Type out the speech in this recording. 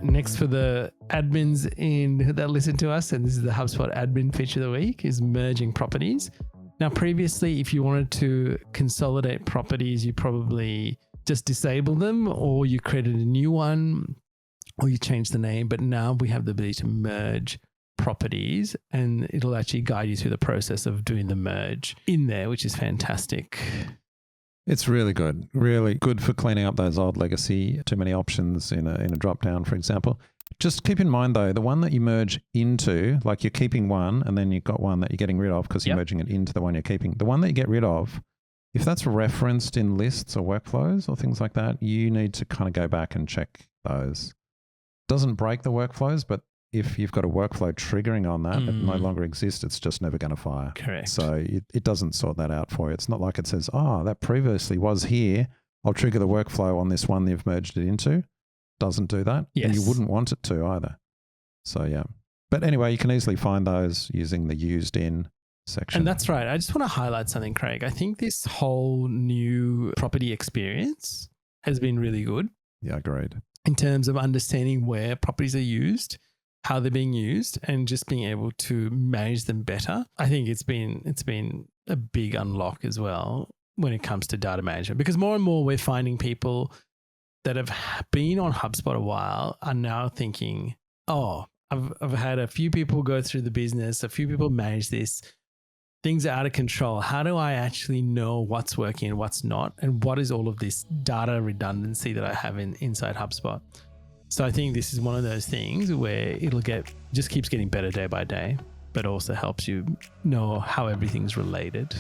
right, next for the admins that listen to us, and this is the HubSpot admin feature of the week, is merging properties. Now, previously, if you wanted to consolidate properties, you probably just disable them, or you created a new one, or you changed the name. But now we have the ability to merge properties, and it'll actually guide you through the process of doing the merge in there, which is fantastic. It's really good for cleaning up those old legacy, too many options in a drop down, for example. Just keep in mind though, the one that you merge into, like you're keeping one and then you've got one that you're getting rid of because you're merging it into the one you're keeping. The one that you get rid of, if that's referenced in lists or workflows or things like that, you need to kind of go back and check those. Doesn't break the workflows, but if you've got a workflow triggering on that, it no longer exists, it's just never going to fire. Correct. So it doesn't sort that out for you. It's not like it says, oh, that previously was here. I'll trigger the workflow on this one you've merged it into. Doesn't do that. Yes. And you wouldn't want it to either. So yeah. But anyway, you can easily find those using the used in section. And that's right. I just want to highlight something, Craig. I think this whole new property experience has been really good. Yeah, agreed. In terms of understanding where properties are used, how they're being used, and just being able to manage them better. I think it's been a big unlock as well when it comes to data management, because more and more we're finding people that have been on HubSpot a while are now thinking, oh, I've had a few people go through the business, a few people manage this. Things are out of control. How do I actually know what's working and what's not? And what is all of this data redundancy that I have inside HubSpot? So I think this is one of those things where just keeps getting better day by day, but also helps you know how everything's related.